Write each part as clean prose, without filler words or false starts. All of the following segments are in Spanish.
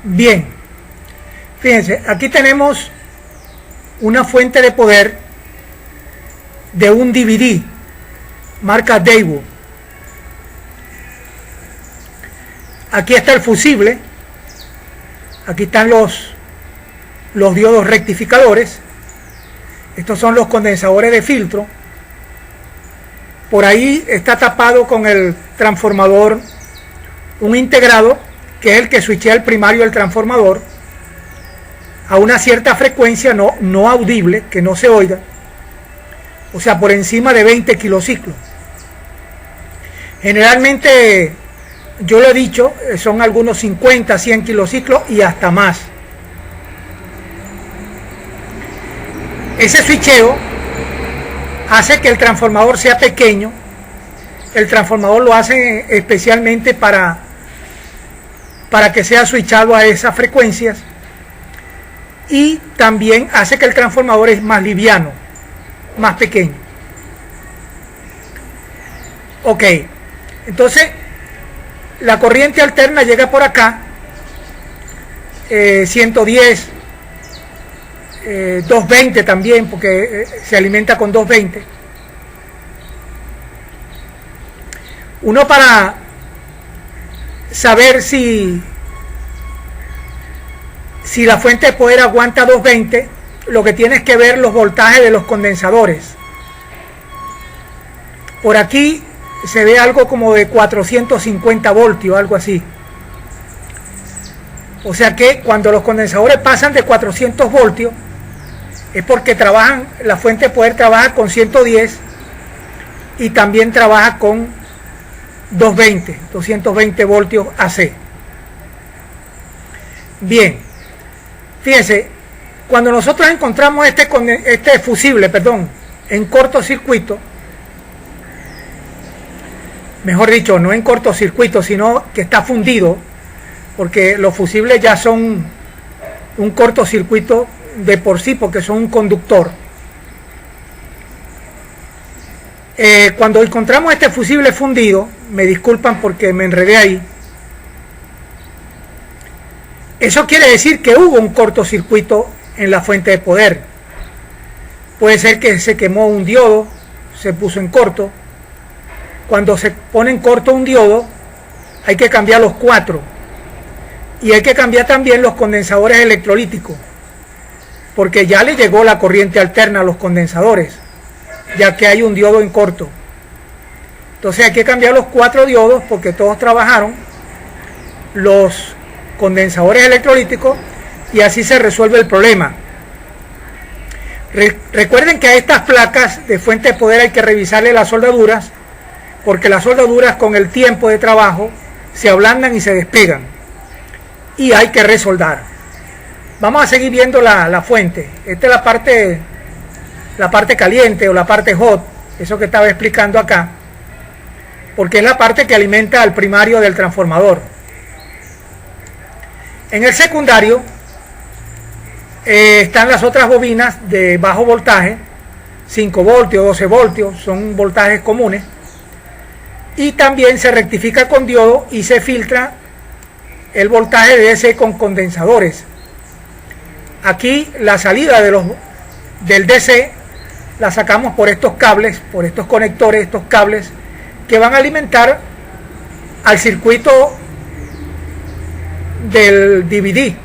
Bien, fíjense, aquí tenemos una fuente de poder de un DVD marca Daewoo. Aquí está el fusible, aquí están los diodos rectificadores, estos son los condensadores de filtro. Por ahí está tapado con el transformador un integrado, que es el que switchea el primario del transformador a una cierta frecuencia no audible, que no se oiga, o sea, por encima de 20 kilociclos. Generalmente, yo lo he dicho, son algunos 50, 100 kilociclos y hasta más. Ese switcheo hace que el transformador sea pequeño. El transformador lo hace especialmente para que sea switchado a esas frecuencias, y también hace que el transformador es más liviano, más pequeño. Ok, entonces la corriente alterna llega por acá, 110, 220 también, porque se alimenta con 220. Uno, para saber si la fuente de poder aguanta 220, lo que tiene es que ver los voltajes de los condensadores. Por aquí se ve algo como de 450 voltios, algo así. O sea que cuando los condensadores pasan de 400 voltios, es porque la fuente de poder trabaja con 110 y también trabaja con 220 voltios AC. Bien, fíjense, cuando nosotros encontramos este fusible, en cortocircuito, mejor dicho, no en cortocircuito, sino que está fundido, porque los fusibles ya son un cortocircuito de por sí, porque son un conductor. Cuando encontramos este fusible fundido, me disculpan porque me enredé ahí, eso quiere decir que hubo un cortocircuito en la fuente de poder. Puede ser que se quemó un diodo, se puso en corto. Cuando se pone en corto un diodo, hay que cambiar los 4, y hay que cambiar también los condensadores electrolíticos, porque ya le llegó la corriente alterna a los condensadores, ya que hay un diodo en corto. Entonces hay que cambiar los 4 diodos, porque todos trabajaron, los condensadores electrolíticos, y así se resuelve el problema. Recuerden que a estas placas de fuente de poder hay que revisarle las soldaduras, porque las soldaduras con el tiempo de trabajo se ablandan y se despegan, y hay que resoldar. Vamos a seguir viendo la fuente. Esta es la parte caliente o la parte hot, eso que estaba explicando acá, porque es la parte que alimenta al primario del transformador. En el secundario están las otras bobinas de bajo voltaje, 5 voltios, 12 voltios, son voltajes comunes, y también se rectifica con diodo y se filtra el voltaje de DC con condensadores. Aquí la salida del DC la sacamos por estos cables, por estos conectores, estos cables que van a alimentar al circuito del DVD.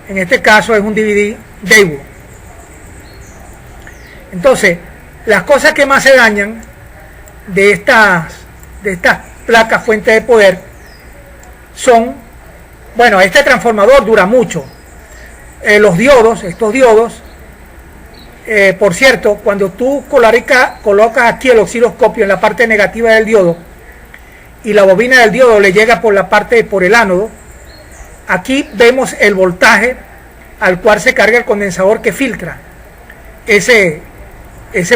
En este caso es un DVD Daewoo. Entonces, las cosas que más se dañan de estas placas fuente de poder son, bueno, este transformador dura mucho. Los diodos, estos diodos, por cierto, cuando tú colocas aquí el osciloscopio en la parte negativa del diodo y la bobina del diodo le llega por el ánodo, aquí vemos el voltaje al cual se carga el condensador que filtra ese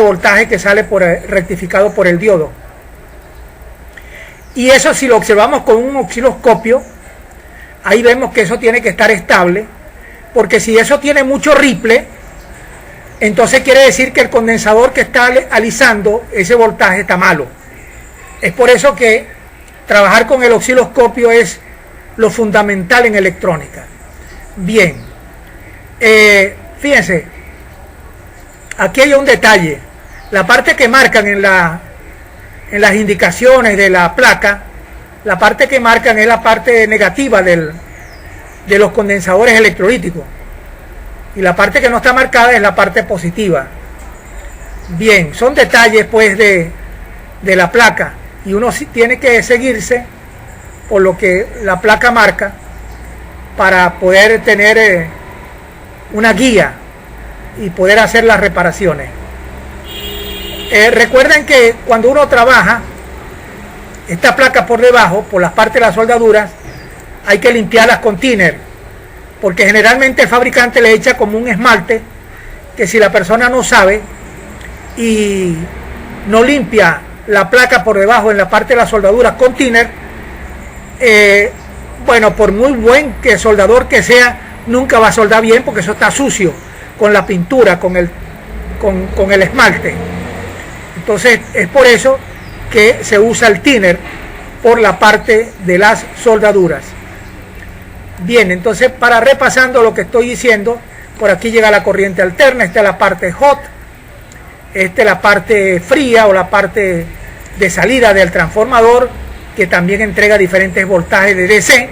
voltaje que sale rectificado por el diodo. Y eso, si lo observamos con un osciloscopio, ahí vemos que eso tiene que estar estable, porque si eso tiene mucho ripple, entonces quiere decir que el condensador que está alisando ese voltaje está malo. Es por eso que trabajar con el osciloscopio es lo fundamental en electrónica. Bien, fíjense, aquí hay un detalle. La parte que marcan en las indicaciones de la placa, la parte que marcan es la parte negativa de los condensadores electrolíticos, y la parte que no está marcada es la parte positiva. Bien, son detalles pues de la placa, y uno sí tiene que seguirse por lo que la placa marca para poder tener una guía y poder hacer las reparaciones. Recuerden que cuando uno trabaja esta placa por debajo, por las partes de las soldaduras, hay que limpiarlas con thinner, porque generalmente el fabricante le echa como un esmalte que si la persona no sabe y no limpia la placa por debajo en la parte de las soldaduras con thinner, bueno, por muy buen soldador que sea, nunca va a soldar bien, porque eso está sucio con la pintura, con el esmalte. Entonces es por eso que se usa el thinner por la parte de las soldaduras. Bien, entonces para repasando lo que estoy diciendo, por aquí llega la corriente alterna, esta es la parte hot, esta es la parte fría o la parte de salida del transformador, que también entrega diferentes voltajes de DC,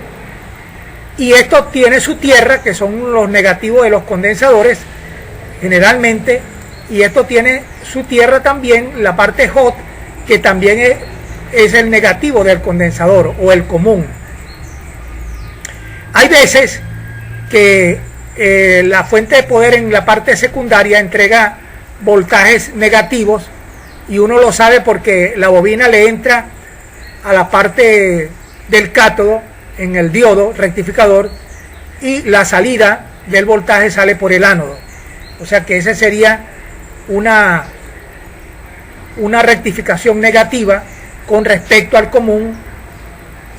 y esto tiene su tierra, que son los negativos de los condensadores generalmente, y esto tiene su tierra también, la parte hot, que también es el negativo del condensador o el común. Hay veces que la fuente de poder en la parte secundaria entrega voltajes negativos, y uno lo sabe porque la bobina le entra a la parte del cátodo en el diodo rectificador, y la salida del voltaje sale por el ánodo. O sea que ese sería una rectificación negativa con respecto al común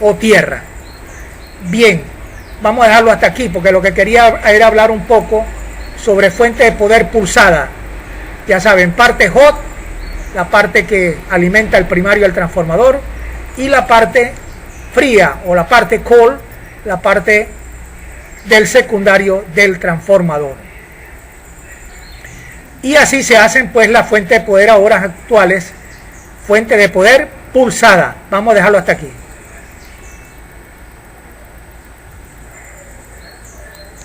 o tierra. Bien, vamos a dejarlo hasta aquí, porque lo que quería era hablar un poco sobre fuente de poder pulsada. Ya saben, parte hot, la parte que alimenta el primario del transformador, y la parte fría o la parte cold, la parte del secundario del transformador. Y así se hacen pues la fuente de poder a horas actuales, fuente de poder pulsada. Vamos a dejarlo hasta aquí.